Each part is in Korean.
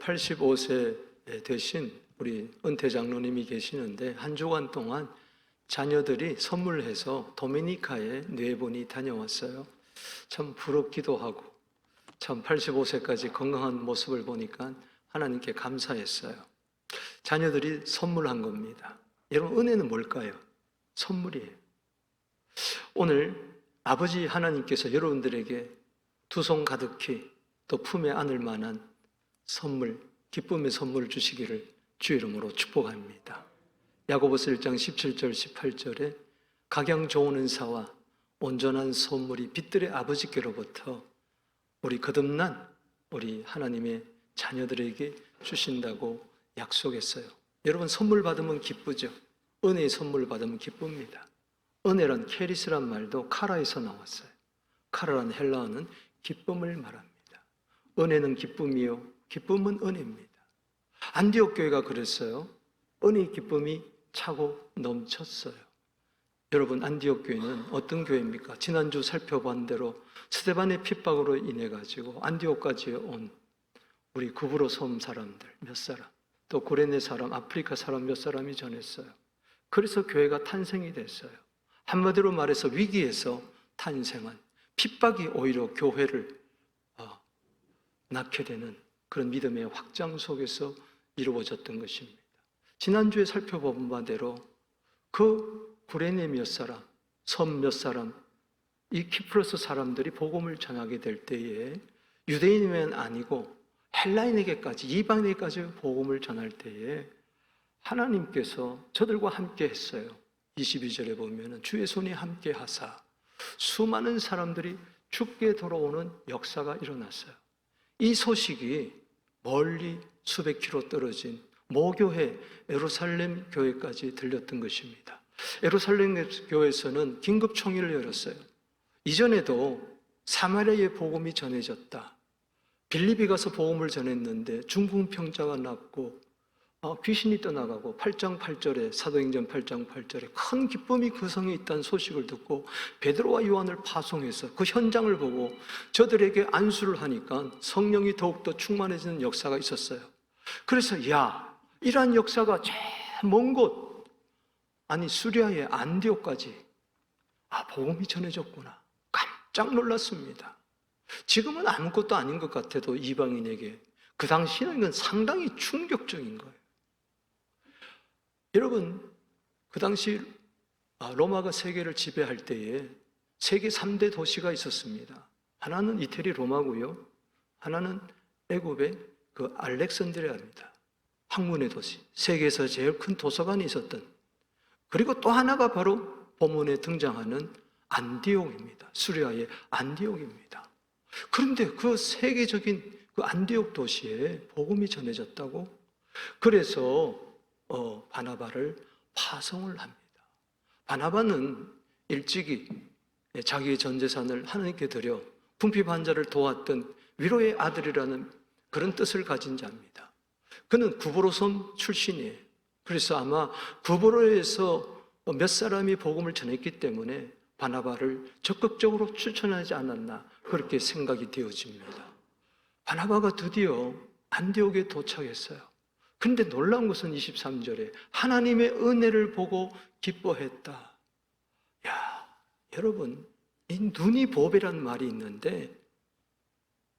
85세 되신 우리 은퇴 장로님이 계시는데 한 주간 동안 자녀들이 선물해서 도미니카에 4번이 다녀왔어요. 참 부럽기도 하고 참 85세까지 건강한 모습을 보니까 하나님께 감사했어요. 자녀들이 선물한 겁니다. 여러분, 은혜는 뭘까요? 선물이에요. 오늘 아버지 하나님께서 여러분들에게 두 손 가득히 또 품에 안을 만한 선물, 기쁨의 선물을 주시기를 주 이름으로 축복합니다. 야고보서 1장 17절 18절에 각양 좋은 은사와 온전한 선물이 빛들의 아버지께로부터 우리 거듭난 우리 하나님의 자녀들에게 주신다고 약속했어요. 여러분, 선물 받으면 기쁘죠? 은혜의 선물 받으면 기쁩니다. 은혜란 케리스란 말도 카라에서 나왔어요. 카라란 헬라어는 기쁨을 말합니다. 은혜는 기쁨이요, 기쁨은 은혜입니다. 안디옥 교회가 그랬어요. 은혜의 기쁨이 차고 넘쳤어요. 여러분, 안디옥 교회는 어떤 교회입니까? 지난주 살펴본 대로 스데반의 핍박으로 인해 가지고 안디옥까지 온 우리 구브로 섬 사람들 몇 사람, 또 구레네 사람, 아프리카 사람 몇 사람이 전했어요. 그래서 교회가 탄생이 됐어요. 한마디로 말해서 위기에서 탄생한, 핍박이 오히려 교회를 낳게 되는 그런 믿음의 확장 속에서 이루어졌던 것입니다. 지난주에 살펴본 바대로 그 구레네 몇 사람, 섬 몇 사람, 이 키프로스 사람들이 복음을 전하게 될 때에 유대인이면 아니고 헬라인에게까지, 이방인에게까지 복음을 전할 때에 하나님께서 저들과 함께 했어요. 22절에 보면 주의 손이 함께 하사 수많은 사람들이 죽게 돌아오는 역사가 일어났어요. 이 소식이 멀리 수백 킬로 떨어진 모교회 예루살렘 교회까지 들렸던 것입니다. 예루살렘 교회에서는 긴급 총회를 열었어요. 이전에도 사마리아의 복음이 전해졌다. 빌립이 가서 복음을 전했는데 중풍병자가 낫고 귀신이 떠나가고 8장 8절에 사도행전 8장 8절에 큰 기쁨이 그 성에 있다는 소식을 듣고 베드로와 요한을 파송해서 그 현장을 보고 저들에게 안수를 하니까 성령이 더욱더 충만해지는 역사가 있었어요. 그래서 이러한 역사가 제일 먼 곳, 아니 수리아의 안디옥까지 복음이 전해졌구나. 깜짝 놀랐습니다. 지금은 아무것도 아닌 것 같아도 이방인에게 그 당시에는 이건 상당히 충격적인 거예요. 여러분, 그 당시 로마가 세계를 지배할 때에 세계 3대 도시가 있었습니다. 하나는 이태리 로마고요, 하나는 애굽의 그 알렉산드리아입니다. 학문의 도시, 세계에서 제일 큰 도서관이 있었던, 그리고 또 하나가 바로 본문에 등장하는 안디옥입니다. 수리아의 안디옥입니다. 그런데 그 세계적인 그 안디옥 도시에 복음이 전해졌다고? 그래서 바나바를 파송을 합니다. 바나바는 일찍이 자기의 전 재산을 하나님께 드려 궁핍 환자를 도왔던 위로의 아들이라는 그런 뜻을 가진 자입니다. 그는 구브로섬 출신이에요. 그래서 아마 구브로에서 몇 사람이 복음을 전했기 때문에 바나바를 적극적으로 추천하지 않았나, 그렇게 생각이 되어집니다. 바나바가 드디어 안디옥에 도착했어요. 그런데 놀라운 것은 23절에 하나님의 은혜를 보고 기뻐했다. 여러분, 이 눈이 보배라는 말이 있는데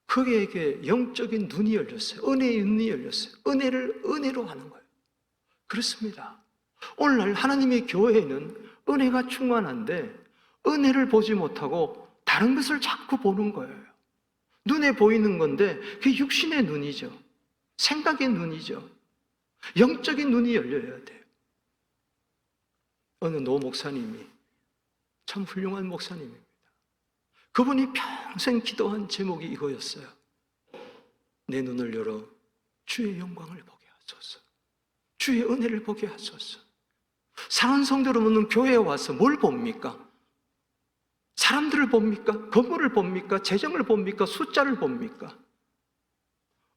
그에게 영적인 눈이 열렸어요. 은혜의 눈이 열렸어요. 은혜를 은혜로 하는 거예요. 그렇습니다. 오늘날 하나님의 교회에는 은혜가 충만한데 은혜를 보지 못하고 다른 것을 자꾸 보는 거예요. 눈에 보이는 건데 그게 육신의 눈이죠. 생각의 눈이죠. 영적인 눈이 열려야 돼요. 어느 노 목사님이, 참 훌륭한 목사님입니다. 그분이 평생 기도한 제목이 이거였어요. 내 눈을 열어 주의 영광을 보게 하소서. 주의 은혜를 보게 하소서. 사랑하는 성도 여러분은 교회에 와서 뭘 봅니까? 사람들을 봅니까? 건물을 봅니까? 재정을 봅니까? 숫자를 봅니까?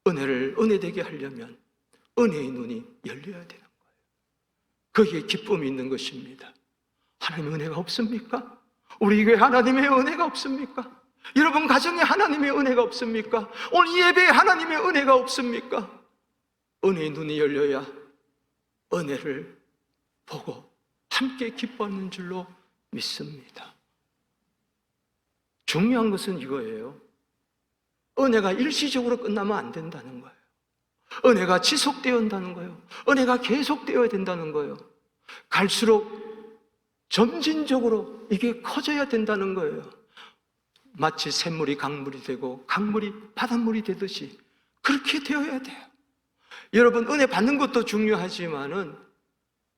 은혜를 은혜되게 하려면 은혜의 눈이 열려야 되는 거예요. 거기에 기쁨이 있는 것입니다. 하나님의 은혜가 없습니까? 우리 교회 하나님의 은혜가 없습니까? 여러분 가정에 하나님의 은혜가 없습니까? 오늘 이 예배에 하나님의 은혜가 없습니까? 은혜의 눈이 열려야 은혜를 보고 함께 기뻐하는 줄로 믿습니다. 중요한 것은 이거예요. 은혜가 일시적으로 끝나면 안 된다는 거예요. 은혜가 지속되어야 한다는 거예요. 은혜가 계속되어야 된다는 거예요. 갈수록 점진적으로 이게 커져야 된다는 거예요. 마치 샘물이 강물이 되고 강물이 바닷물이 되듯이 그렇게 되어야 돼요. 여러분, 은혜 받는 것도 중요하지만은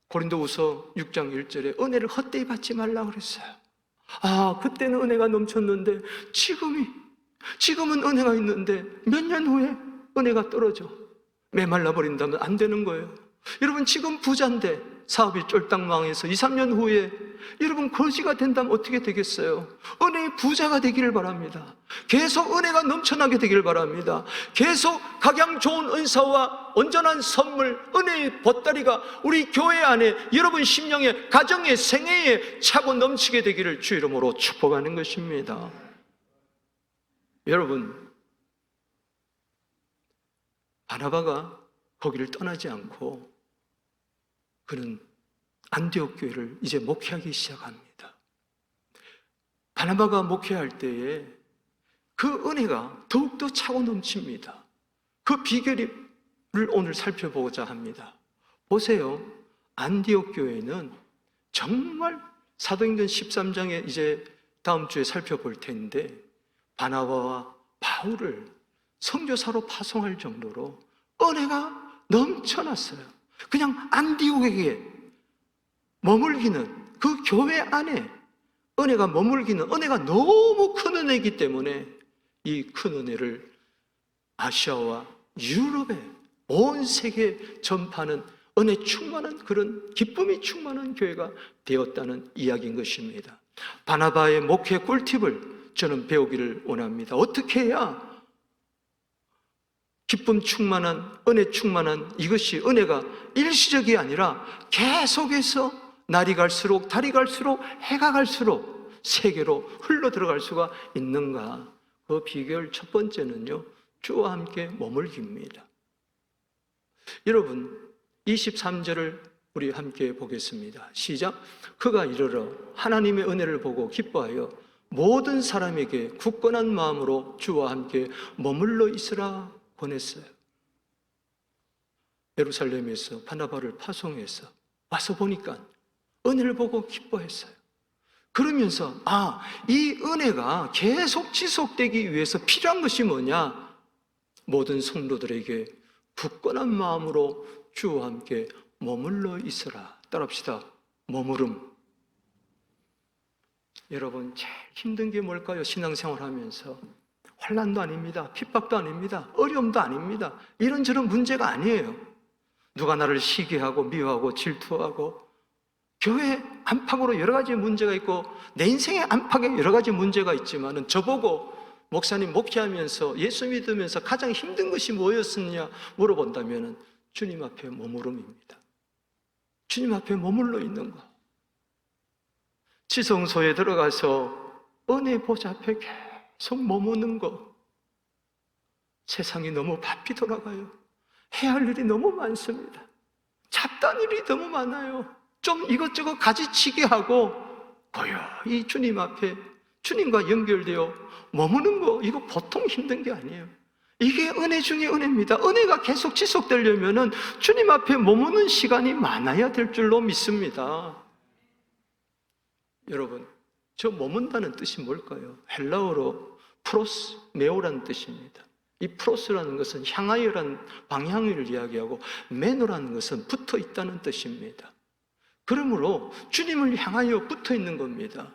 고린도후서 6장 1절에 은혜를 헛되이 받지 말라고 그랬어요. 그때는 은혜가 넘쳤는데 지금은 은혜가 있는데 몇 년 후에 은혜가 떨어져 메말라 버린다면 안 되는 거예요. 여러분, 지금 부자인데 사업이 쫄딱 망해서 2, 3년 후에 여러분 거지가 된다면 어떻게 되겠어요? 은혜의 부자가 되기를 바랍니다. 계속 은혜가 넘쳐나게 되기를 바랍니다. 계속 각양 좋은 은사와 온전한 선물, 은혜의 보따리가 우리 교회 안에, 여러분 심령에, 가정에, 생애에 차고 넘치게 되기를 주 이름으로 축복하는 것입니다. 여러분, 바나바가 거기를 떠나지 않고 그는 안디옥 교회를 이제 목회하기 시작합니다. 바나바가 목회할 때에 그 은혜가 더욱더 차고 넘칩니다. 그 비결을 오늘 살펴보고자 합니다. 보세요. 안디옥 교회는 정말 사도행전 13장에 이제 다음 주에 살펴볼 텐데 바나바와 바울을 선교사로 파송할 정도로 은혜가 넘쳐났어요. 그냥 안디옥에게 머물기는, 그 교회 안에 은혜가 머물기는, 은혜가 너무 큰 은혜이기 때문에 이 큰 은혜를 아시아와 유럽에 온 세계에 전파하는 은혜 충만한, 그런 기쁨이 충만한 교회가 되었다는 이야기인 것입니다. 바나바의 목회 꿀팁을 저는 배우기를 원합니다. 어떻게 해야 기쁨 충만한, 은혜 충만한 이것이 은혜가 일시적이 아니라 계속해서 날이 갈수록, 달이 갈수록, 해가 갈수록 세계로 흘러 들어갈 수가 있는가? 그 비결 첫 번째는요, 주와 함께 머물기입니다. 여러분, 23절을 우리 함께 보겠습니다. 시작. 그가 이르러 하나님의 은혜를 보고 기뻐하여 모든 사람에게 굳건한 마음으로 주와 함께 머물러 있으라 보냈어요. 예루살렘에서 바나바를 파송해서 와서 보니까 은혜를 보고 기뻐했어요. 그러면서 이 은혜가 계속 지속되기 위해서 필요한 것이 뭐냐? 모든 성도들에게 굳건한 마음으로 주와 함께 머물러 있으라. 따라합시다. 머무름. 여러분, 제일 힘든 게 뭘까요? 신앙생활 하면서 환난도 아닙니다. 핍박도 아닙니다. 어려움도 아닙니다. 이런저런 문제가 아니에요. 누가 나를 시기하고 미워하고 질투하고 교회 안팎으로 여러 가지 문제가 있고 내 인생의 안팎에 여러 가지 문제가 있지만은 저보고 목사님 목회하면서 예수 믿으면서 가장 힘든 것이 뭐였느냐 물어본다면은 주님 앞에 머무름입니다. 주님 앞에 머물러 있는 거. 지성소에 들어가서 은혜 보좌 앞에 계속 머무는 거. 세상이 너무 바삐 돌아가요. 해야 할 일이 너무 많습니다. 잡다한 일이 너무 많아요. 좀 이것저것 가지치기 하고 고요히 주님 앞에 주님과 연결되어 머무는 거, 이거 보통 힘든 게 아니에요. 이게 은혜 중에 은혜입니다. 은혜가 계속 지속되려면은 주님 앞에 머무는 시간이 많아야 될 줄로 믿습니다. 여러분, 저 머문다는 뜻이 뭘까요? 헬라어로 프로스 메오라는 뜻입니다. 이 프로스라는 것은 향하여라는 방향을 이야기하고 메노라는 것은 붙어 있다는 뜻입니다. 그러므로 주님을 향하여 붙어 있는 겁니다.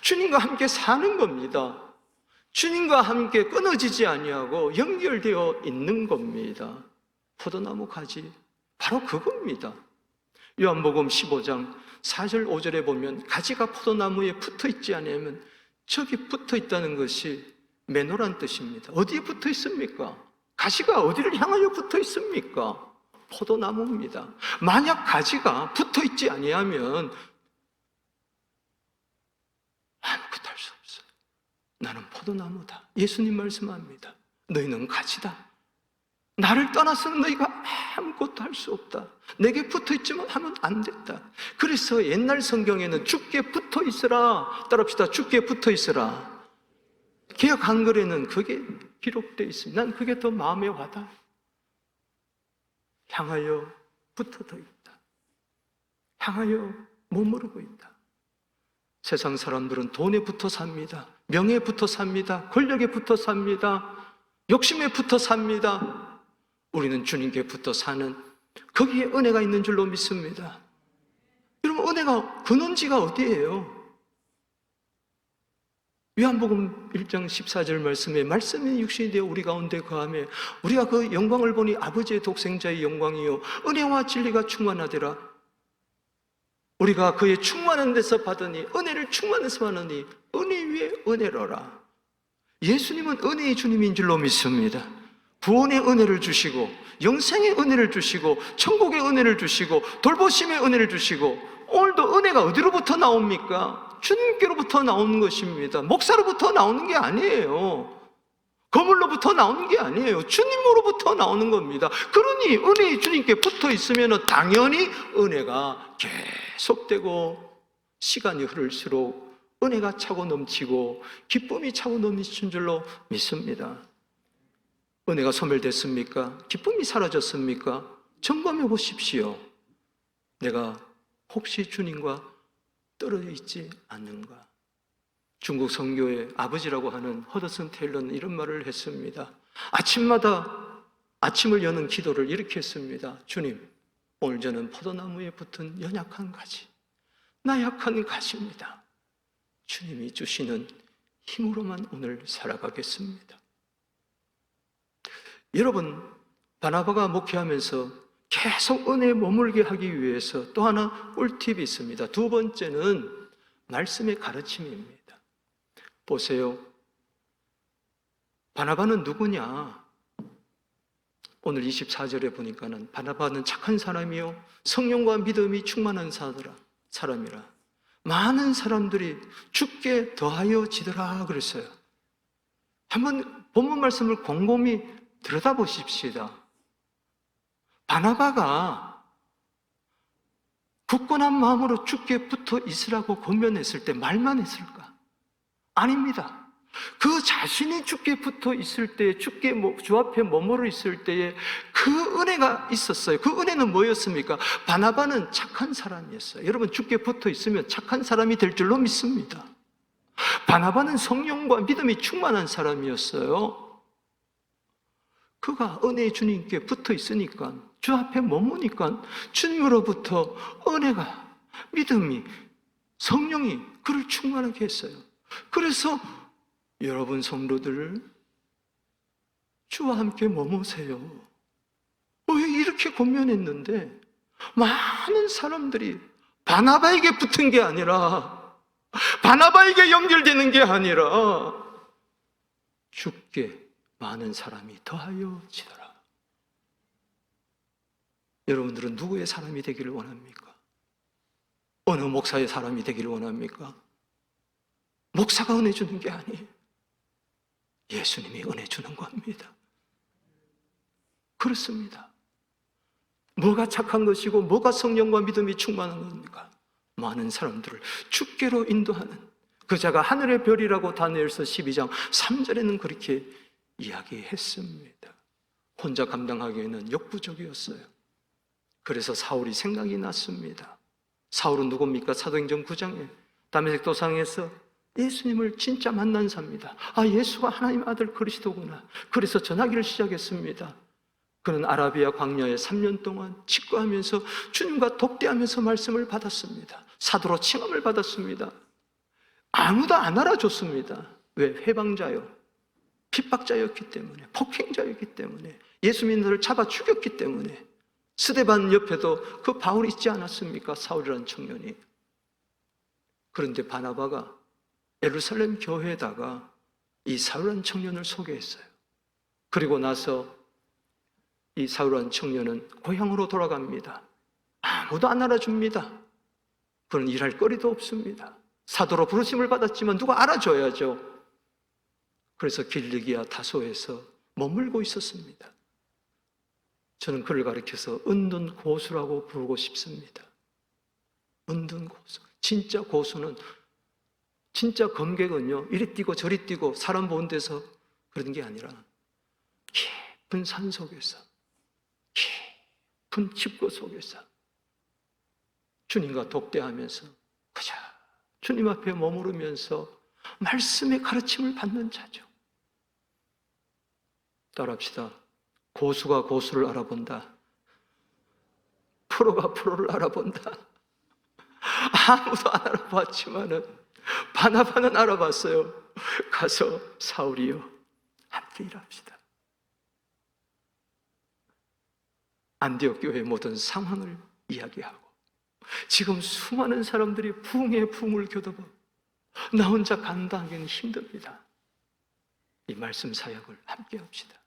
주님과 함께 사는 겁니다. 주님과 함께 끊어지지 아니하고 연결되어 있는 겁니다. 포도나무 가지, 바로 그겁니다. 요한복음 15장 4절 5절에 보면 가지가 포도나무에 붙어 있지 않으면 저기 붙어 있다는 것이 메노란 뜻입니다. 어디에 붙어 있습니까? 가지가 어디를 향하여 붙어 있습니까? 포도나무입니다. 만약 가지가 붙어 있지 아니하면 아무것도 할 수 없어요. 나는 포도나무다. 예수님 말씀합니다. 너희는 가지다. 나를 떠나서는 너희가 아무것도 할 수 없다. 내게 붙어 있지만 하면 안 된다. 그래서 옛날 성경에는 주께 붙어 있으라. 따라합시다. 주께 붙어 있으라. 개역 한글에는 그게 기록되어 있습니다. 난 그게 더 마음에 와닿아요. 향하여 붙어져 있다. 향하여 머무르고 있다. 세상 사람들은 돈에 붙어 삽니다. 명예에 붙어 삽니다. 권력에 붙어 삽니다. 욕심에 붙어 삽니다. 우리는 주님께 붙어 사는 거기에 은혜가 있는 줄로 믿습니다. 여러분, 은혜가 근원지가 어디예요? 요한복음 1장 14절 말씀에 말씀이 육신이 되어 우리 가운데 거하며 우리가 그 영광을 보니 아버지의 독생자의 영광이요 은혜와 진리가 충만하더라. 우리가 그의 충만한 데서 받으니 은혜를 충만해서 받으니 은혜 위에 은혜로라. 예수님은 은혜의 주님인 줄로 믿습니다. 구원의 은혜를 주시고 영생의 은혜를 주시고 천국의 은혜를 주시고 돌보심의 은혜를 주시고 오늘도 은혜가 어디로부터 나옵니까? 주님께로부터 나오는 것입니다. 목사로부터 나오는 게 아니에요. 거물로부터 나오는 게 아니에요. 주님으로부터 나오는 겁니다. 그러니 은혜의 주님께 붙어 있으면 당연히 은혜가 계속되고 시간이 흐를수록 은혜가 차고 넘치고 기쁨이 차고 넘치는 줄로 믿습니다. 은혜가 소멸됐습니까? 기쁨이 사라졌습니까? 점검해 보십시오. 내가 혹시 주님과 떨어져 있지 않는가? 중국 선교의 아버지라고 하는 허드슨 테일러는 이런 말을 했습니다. 아침마다 아침을 여는 기도를 이렇게 했습니다. 주님, 오늘 저는 포도나무에 붙은 연약한 가지, 나약한 가지입니다. 주님이 주시는 힘으로만 오늘 살아가겠습니다. 여러분, 바나바가 목회하면서 계속 은혜에 머물게 하기 위해서 또 하나 꿀팁이 있습니다. 두 번째는 말씀의 가르침입니다. 보세요. 바나바는 누구냐? 오늘 24절에 보니까는 바나바는 착한 사람이요 성령과 믿음이 충만한 사람이라 많은 사람들이 주께 더하여 지더라 그랬어요. 한번 본문 말씀을 곰곰이 들여다보십시다. 바나바가 굳건한 마음으로 주께 붙어 있으라고 권면했을 때 말만 했을까? 아닙니다. 그 자신이 주께 붙어 있을 때, 주 앞에 머무르 있을 때에 그 은혜가 있었어요. 그 은혜는 뭐였습니까? 바나바는 착한 사람이었어요. 여러분, 주께 붙어 있으면 착한 사람이 될 줄로 믿습니다. 바나바는 성령과 믿음이 충만한 사람이었어요. 그가 은혜의 주님께 붙어 있으니까, 주 앞에 머무니까 주님으로부터 은혜가, 믿음이, 성령이 그를 충만하게 했어요. 그래서 여러분 성도들, 주와 함께 머무세요. 왜 이렇게 권면했는데 많은 사람들이 바나바에게 붙은 게 아니라, 바나바에게 연결되는 게 아니라 주께 많은 사람이 더하여 지더라. 여러분들은 누구의 사람이 되기를 원합니까? 어느 목사의 사람이 되기를 원합니까? 목사가 은혜 주는 게 아니에요. 예수님이 은혜 주는 겁니다. 그렇습니다. 뭐가 착한 것이고 뭐가 성령과 믿음이 충만한 겁니까? 많은 사람들을 주께로 인도하는 그 자가 하늘의 별이라고 다니엘서 12장 3절에는 그렇게 이야기했습니다. 혼자 감당하기에는 역부족이었어요. 그래서 사울이 생각이 났습니다. 사울은 누굽니까? 사도행전 9장에 다메섹 도상에서 예수님을 진짜 만난 사입니다. 아, 예수가 하나님 아들 그리스도구나. 그래서 전하기를 시작했습니다. 그는 아라비아 광야에 3년 동안 직거하면서 주님과 독대하면서 말씀을 받았습니다. 사도로 칭함을 받았습니다. 아무도 안 알아줬습니다. 왜? 회방자요, 핍박자였기 때문에, 폭행자였기 때문에, 예수 믿는 자를 잡아 죽였기 때문에. 스데반 옆에도 그 바울이 있지 않았습니까? 사울이라는 청년이. 그런데 바나바가 예루살렘 교회에다가 이 사울이라는 청년을 소개했어요. 그리고 나서 이 사울이라는 청년은 고향으로 돌아갑니다. 아무도 안 알아줍니다. 그는 일할 거리도 없습니다. 사도로 부르심을 받았지만 누가 알아줘야죠. 그래서 길리기아 다소에서 머물고 있었습니다. 저는 그를 가리켜서 은둔 고수라고 부르고 싶습니다. 은둔 고수. 진짜 고수는, 진짜 검객은요, 이리 뛰고 저리 뛰고 사람 보는 데서 그런 게 아니라 깊은 산 속에서, 깊은 칩고 속에서 주님과 독대하면서 그저 주님 앞에 머무르면서 말씀의 가르침을 받는 자죠. 따라합시다. 고수가 고수를 알아본다. 프로가 프로를 알아본다. 아무도 안 알아봤지만은 바나바는 알아봤어요. 가서 사울이요, 함께 일합시다. 안디옥 교회의 모든 상황을 이야기하고 지금 수많은 사람들이 부흥의 부흥을 교도하고 나 혼자 감당하기는 힘듭니다. 이 말씀 사역을 함께 합시다.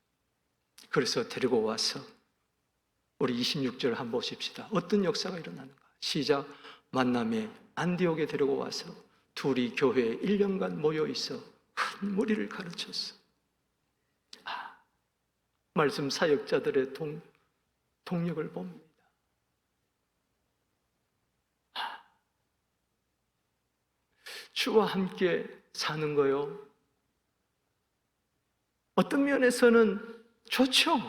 그래서 데리고 와서 우리 26절 한번 보십시다. 어떤 역사가 일어나는가. 시작. 만남에 안디옥에 데리고 와서 둘이 교회에 1년간 모여 있어 큰 무리를 가르쳤어. 말씀 사역자들의 동력을 봅니다. 주와 함께 사는 거요, 어떤 면에서는 좋죠.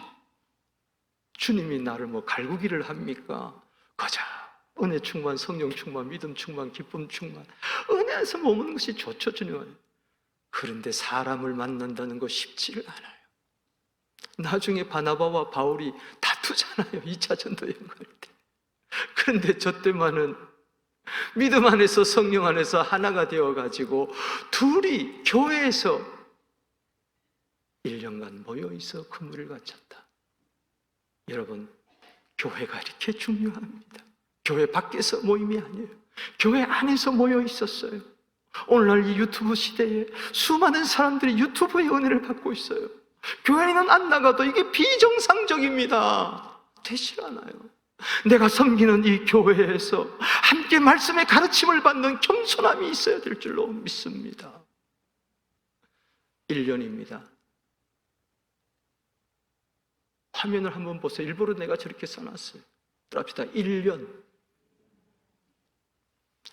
주님이 나를 뭐 갈구기를 합니까? 거저 은혜 충만, 성령 충만, 믿음 충만, 기쁨 충만, 은혜에서 머무는 것이 좋죠, 주님은. 그런데 사람을 만난다는 거 쉽지를 않아요. 나중에 바나바와 바울이 다투잖아요, 2차 전도 여행 갈 때. 그런데 저 때만은 믿음 안에서 성령 안에서 하나가 되어가지고 둘이 교회에서 1년간 모여있어 근무를 갖췄다. 여러분, 교회가 이렇게 중요합니다. 교회 밖에서 모임이 아니에요. 교회 안에서 모여 있었어요. 오늘날 이 유튜브 시대에 수많은 사람들이 유튜브의 은혜를 받고 있어요. 교회는 안 나가도 이게 비정상적입니다. 되질 않아요. 내가 섬기는 이 교회에서 함께 말씀의 가르침을 받는 겸손함이 있어야 될 줄로 믿습니다. 1년입니다. 화면을 한번 보세요. 일부러 내가 저렇게 써놨어요. 들어갑시다. 1년.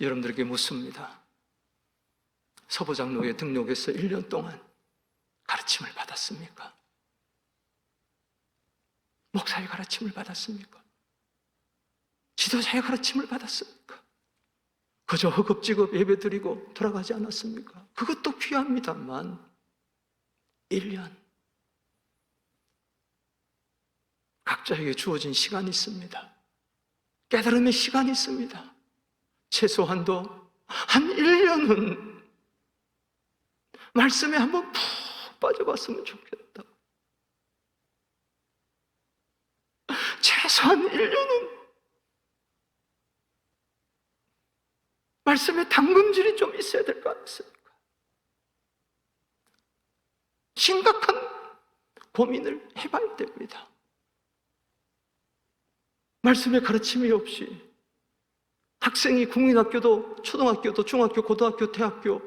여러분들에게 묻습니다. 서부장로에 등록해서 1년 동안 가르침을 받았습니까? 목사의 가르침을 받았습니까? 지도자의 가르침을 받았습니까? 그저 허겁지겁 예배드리고 돌아가지 않았습니까? 그것도 귀합니다만 1년 각자에게 주어진 시간이 있습니다. 깨달음의 시간이 있습니다. 최소한도 한 1년은 말씀에 한번 푹 빠져봤으면 좋겠다. 최소한 1년은 말씀에 담금질이 좀 있어야 될 것 같습니까? 심각한 고민을 해봐야 됩니다. 말씀의 가르침이 없이 학생이 국민학교도 초등학교도 중학교, 고등학교, 대학교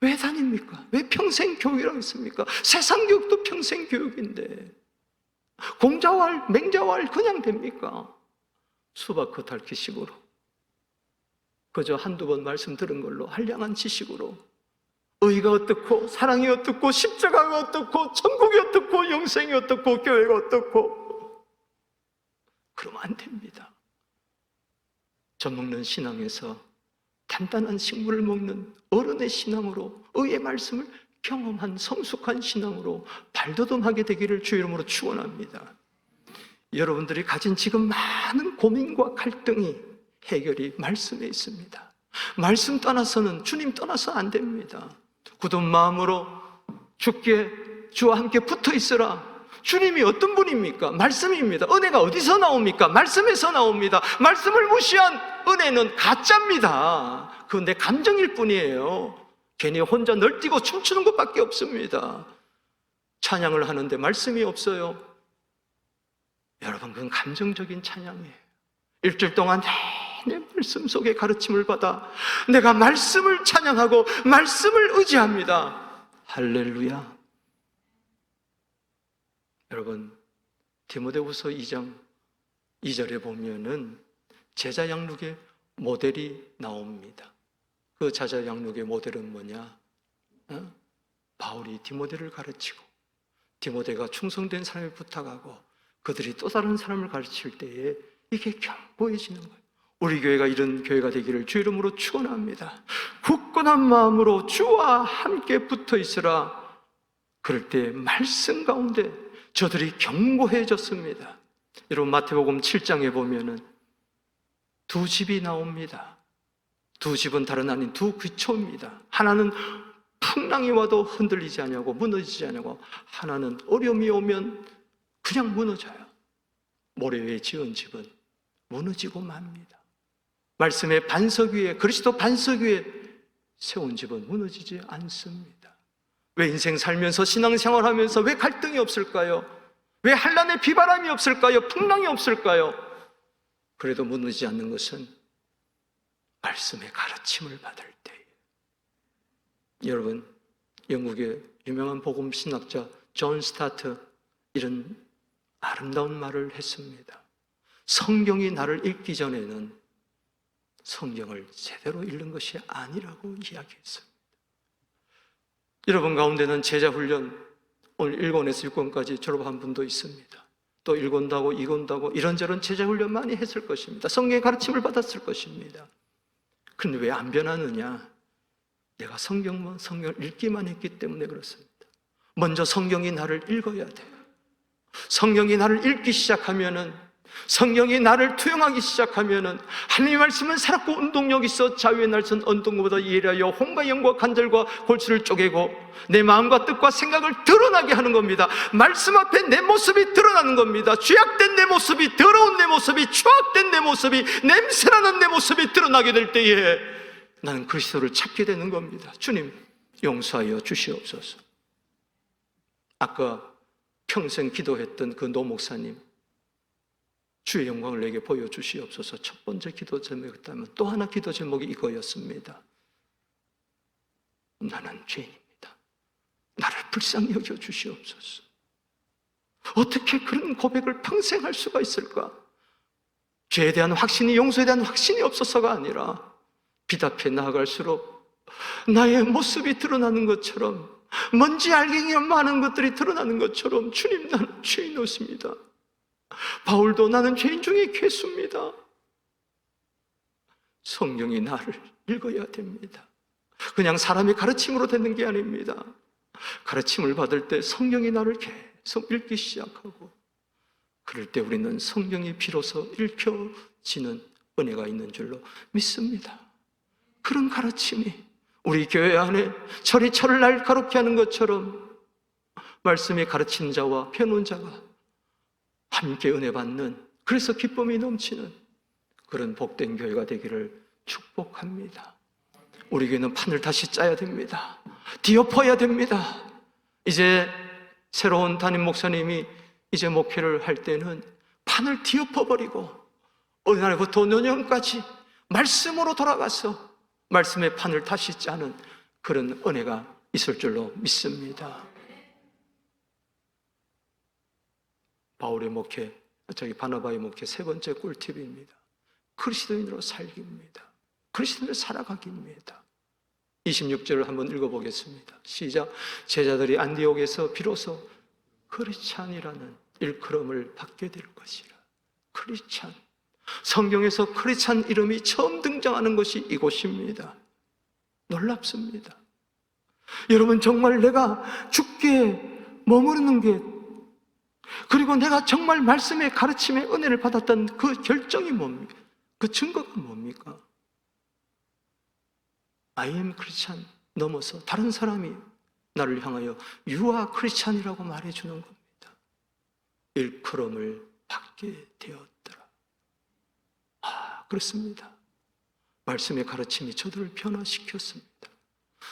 왜 다닙니까? 왜 평생 교육이라고 했습니까? 세상 교육도 평생 교육인데 공자왈, 맹자왈 그냥 됩니까? 수박 겉핥기식으로 그저 한두 번 말씀 들은 걸로 한량한 지식으로 의가 어떻고 사랑이 어떻고 십자가가 어떻고 천국이 어떻고 영생이 어떻고 교회가 어떻고 그러면 안 됩니다. 젖먹는 신앙에서 단단한 식물을 먹는 어른의 신앙으로 의의 말씀을 경험한 성숙한 신앙으로 발돋움하게 되기를 주의 이름으로 축원합니다. 여러분들이 가진 지금 많은 고민과 갈등이 해결이 말씀에 있습니다. 말씀 떠나서는 주님 떠나서 안 됩니다. 굳은 마음으로 주께 주와 함께 붙어 있으라. 주님이 어떤 분입니까? 말씀입니다. 은혜가 어디서 나옵니까? 말씀에서 나옵니다. 말씀을 무시한 은혜는 가짜입니다. 그건 내 감정일 뿐이에요. 괜히 혼자 널뛰고 춤추는 것밖에 없습니다. 찬양을 하는데 말씀이 없어요. 여러분, 그건 감정적인 찬양이에요. 일주일 동안 내 말씀 속에 가르침을 받아 내가 말씀을 찬양하고 말씀을 의지합니다. 할렐루야. 여러분, 디모데후서 2장 2절에 보면은 제자 양육의 모델이 나옵니다. 그 제자 양육의 모델은 뭐냐? 바울이 디모데를 가르치고 디모데가 충성된 사람을 부탁하고 그들이 또 다른 사람을 가르칠 때에 이게 견고해지는 거예요. 우리 교회가 이런 교회가 되기를 주 이름으로 축원합니다. 굳건한 마음으로 주와 함께 붙어 있으라. 그럴 때 말씀 가운데 저들이 견고해졌습니다. 여러분 마태복음 7장에 보면은 두 집이 나옵니다. 두 집은 다른 아닌 두 귀초입니다. 하나는 풍랑이 와도 흔들리지 않냐고 무너지지 않냐고, 하나는 어려움이 오면 그냥 무너져요. 모래 위에 지은 집은 무너지고 맙니다. 말씀의 반석 위에, 그리스도 반석 위에 세운 집은 무너지지 않습니다. 왜 인생 살면서 신앙생활 하면서 왜 갈등이 없을까요? 왜 환난의 비바람이 없을까요? 풍랑이 없을까요? 그래도 무너지지 않는 것은 말씀의 가르침을 받을 때예요. 여러분, 영국의 유명한 복음 신학자 존 스타트 이런 아름다운 말을 했습니다. 성경이 나를 읽기 전에는 성경을 제대로 읽는 것이 아니라고 이야기했습니다. 여러분 가운데는 제자훈련 오늘 1권에서 6권까지 졸업한 분도 있습니다. 또 1권다고 2권다고 이런저런 제자훈련 많이 했을 것입니다. 성경의 가르침을 받았을 것입니다. 그런데 왜 안 변하느냐? 내가 성경을 읽기만 했기 때문에 그렇습니다. 먼저 성경이 나를 읽어야 돼요. 성경이 나를 읽기 시작하면은, 성경이 나를 투영하기 시작하면은 하나님의 말씀은 살았고 운동력 있어 자유의 날선 언동보다 예리하여 홍과 영과 간절과 골수를 쪼개고 내 마음과 뜻과 생각을 드러나게 하는 겁니다. 말씀 앞에 내 모습이 드러나는 겁니다. 죄악된 내 모습이, 더러운 내 모습이, 추악된 내 모습이, 냄새나는 내 모습이 드러나게 될 때에 나는 그리스도를 찾게 되는 겁니다. 주님 용서하여 주시옵소서. 아까 평생 기도했던 그 노 목사님, 주의 영광을 내게 보여주시옵소서. 첫 번째 기도 제목이었다면 또 하나 기도 제목이 이거였습니다. 나는 죄인입니다. 나를 불쌍히 여겨 주시옵소서. 어떻게 그런 고백을 평생 할 수가 있을까? 죄에 대한 확신이, 용서에 대한 확신이 없어서가 아니라 빛 앞에 나아갈수록 나의 모습이 드러나는 것처럼, 먼지 알갱이가 많은 것들이 드러나는 것처럼, 주님 나는 죄인이었습니다. 바울도 나는 죄인 중에 괴수입니다. 성경이 나를 읽어야 됩니다. 그냥 사람의 가르침으로 되는 게 아닙니다. 가르침을 받을 때 성경이 나를 계속 읽기 시작하고, 그럴 때 우리는 성경이 비로소 읽혀지는 은혜가 있는 줄로 믿습니다. 그런 가르침이 우리 교회 안에 철이 철을 날카롭게 하는 것처럼 말씀이 가르치는 자와 변론자가 함께 은혜 받는, 그래서 기쁨이 넘치는 그런 복된 교회가 되기를 축복합니다. 우리 교회는 판을 다시 짜야 됩니다. 뒤엎어야 됩니다. 이제 새로운 담임 목사님이 이제 목회를 할 때는 판을 뒤엎어버리고 어느 날부터 내년까지 말씀으로 돌아가서 말씀의 판을 다시 짜는 그런 은혜가 있을 줄로 믿습니다. 바울의 목회, 바나바의 목회 세 번째 꿀팁입니다. 그리스도인으로 살기입니다. 그리스도인으로 살아가기입니다. 26절을 한번 읽어보겠습니다. 시작. 제자들이 안디옥에서 비로소 크리스찬이라는 일컬음을 받게 될 것이라. 크리스찬, 성경에서 크리스찬 이름이 처음 등장하는 것이 이곳입니다. 놀랍습니다. 여러분, 정말 내가 죽게 머무르는 게, 그리고 내가 정말 말씀의 가르침의 은혜를 받았던 그 결정이 뭡니까? 그 증거가 뭡니까? I am Christian 넘어서 다른 사람이 나를 향하여 You are Christian이라고 말해주는 겁니다. 일컬음을 받게 되었더라. 그렇습니다. 말씀의 가르침이 저들을 변화시켰습니다.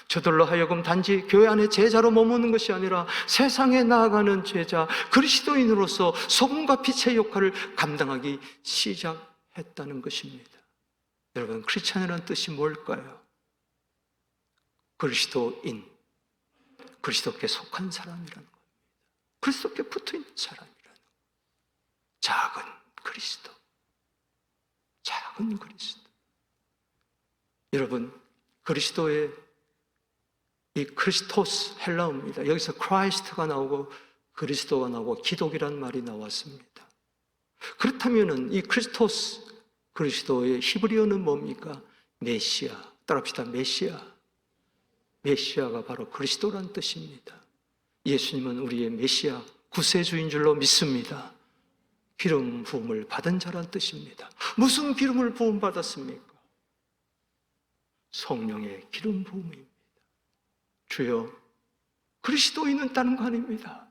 저들로 하여금 단지 교회 안에 제자로 머무는 것이 아니라 세상에 나아가는 제자, 그리스도인으로서 소금과 빛의 역할을 감당하기 시작했다는 것입니다. 여러분, 크리스찬이라는 뜻이 뭘까요? 그리스도인, 그리스도께 속한 사람이라는 겁니다. 그리스도께 붙어있는 사람이라는 겁니다. 그리스도. 작은 그리스도. 여러분, 그리스도의 이 크리스토스 헬라어입니다. 여기서 크라이스트가 나오고 그리스도가 나오고 기독이란 말이 나왔습니다. 그렇다면은 이 크리스토스 그리스도의 히브리어는 뭡니까? 메시아. 따라합시다. 메시아. 메시아가 바로 그리스도란 뜻입니다. 예수님은 우리의 메시아, 구세주인 줄로 믿습니다. 기름 부음을 받은 자란 뜻입니다. 무슨 기름을 부음 받았습니까? 성령의 기름 부음입니다. 주여, 그리스도인은 다른 거 아닙니다.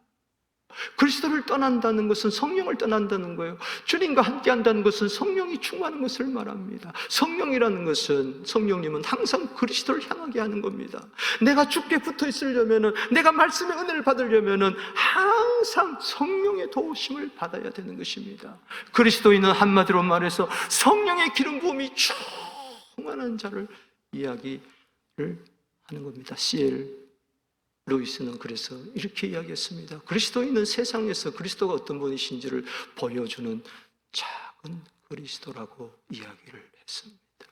그리스도를 떠난다는 것은 성령을 떠난다는 거예요. 주님과 함께 한다는 것은 성령이 충만한 것을 말합니다. 성령이라는 것은, 성령님은 항상 그리스도를 향하게 하는 겁니다. 내가 주께 붙어 있으려면은, 내가 말씀의 은혜를 받으려면은 항상 성령의 도우심을 받아야 되는 것입니다. 그리스도인은 한마디로 말해서 성령의 기름 부음이 충만한 자를 이야기를 하는 겁니다. C.L. 루이스는 그래서 이렇게 이야기했습니다. 그리스도인은 세상에서 그리스도가 어떤 분이신지를 보여주는 작은 그리스도라고 이야기를 했습니다.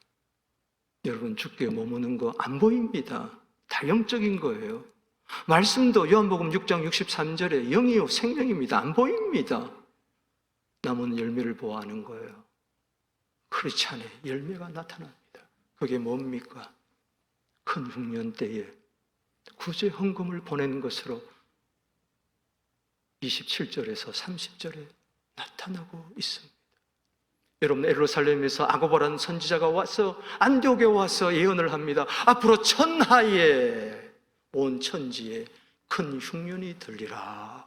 여러분, 주께 머무는 거 안 보입니다. 다 영적인 거예요. 말씀도 요한복음 6장 63절에 영이요 생명입니다. 안 보입니다. 남은 열매를 보아하는 거예요. 크리스찬의 열매가 나타납니다. 그게 뭡니까? 큰 흉년 때에 구제 헌금을 보내는 것으로 27절에서 30절에 나타나고 있습니다. 여러분, 예루살렘에서 아고보라는 선지자가 와서 안디옥에 와서 예언을 합니다. 앞으로 천하에 온 천지에 큰 흉년이 들리라,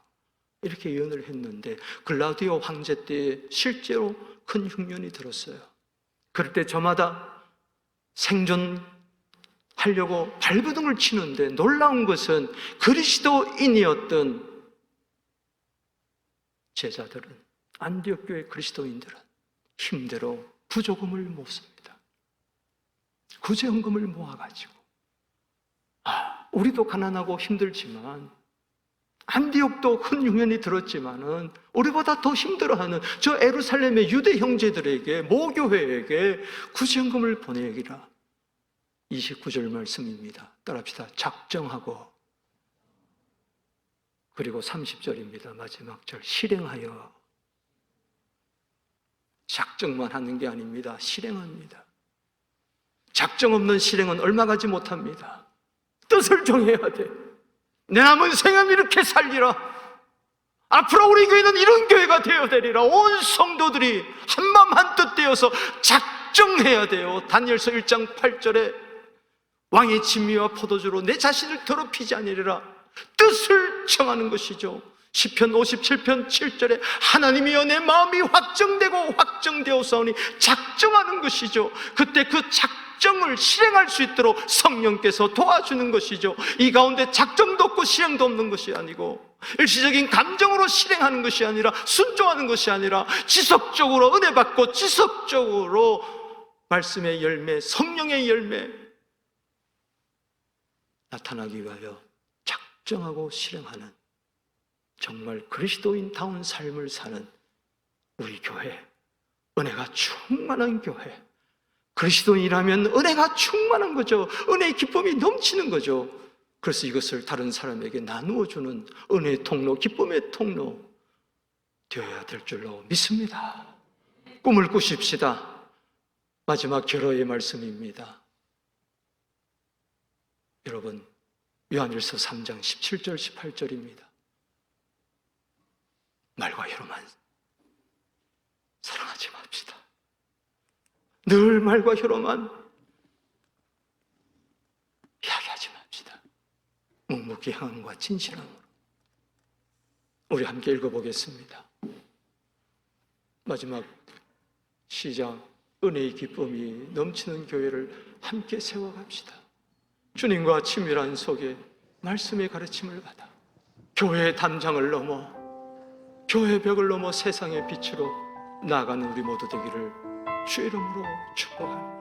이렇게 예언을 했는데 글라우디오 황제 때 실제로 큰 흉년이 들었어요. 그럴 때 저마다 생존하려고 발버둥을 치는데 놀라운 것은 그리스도인이었던 제자들은, 안디옥 교회 그리스도인들은 힘대로 부조금을 모습니다. 구제헌금을 모아가지고, 우리도 가난하고 힘들지만 안디옥도 큰 흉년이 들었지만은 우리보다 더 힘들어하는 저 예루살렘의 유대 형제들에게, 모교회에게 구제헌금을 보내기라. 29절 말씀입니다. 따라합시다. 작정하고, 그리고 30절입니다. 마지막 절, 실행하여. 작정만 하는 게 아닙니다. 실행합니다. 작정 없는 실행은 얼마 가지 못합니다. 뜻을 정해야 돼. 내 남은 생은 이렇게 살리라. 앞으로 우리 교회는 이런 교회가 되어야 되리라. 온 성도들이 한마음 한뜻 되어서 작정해야 돼요. 다니엘서 1장 8절에 왕의 진미와 포도주로 내 자신을 더럽히지 아니리라. 뜻을 정하는 것이죠. 시편 57편 7절에 하나님이여 내 마음이 확정되고 확정되었사오니 작정하는 것이죠. 그때 그 작정을 실행할 수 있도록 성령께서 도와주는 것이죠. 이 가운데 작정도 없고 실행도 없는 것이 아니고, 일시적인 감정으로 실행하는 것이 아니라, 순종하는 것이 아니라 지속적으로 은혜 받고 지속적으로 말씀의 열매, 성령의 열매 나타나기 위하여 작정하고 실행하는, 정말 그리스도인다운 삶을 사는 우리 교회, 은혜가 충만한 교회. 그리스도인이라면 은혜가 충만한 거죠. 은혜의 기쁨이 넘치는 거죠. 그래서 이것을 다른 사람에게 나누어주는 은혜의 통로, 기쁨의 통로 되어야 될 줄로 믿습니다. 꿈을 꾸십시다. 마지막 결어의 말씀입니다. 여러분, 요한일서 3장 17절 18절입니다. 말과 혀로만 사랑하지 맙시다. 늘 말과 혀로만 이야기하지 맙시다. 묵묵히 향함과 진실함으로. 우리 함께 읽어보겠습니다. 마지막 시작, 은혜의 기쁨이 넘치는 교회를 함께 세워갑시다. 주님과 친밀한 속에 말씀의 가르침을 받아 교회의 담장을 넘어, 교회의 벽을 넘어 세상의 빛으로 나아가는 우리 모두 되기를 주의 이름으로 축복합니다.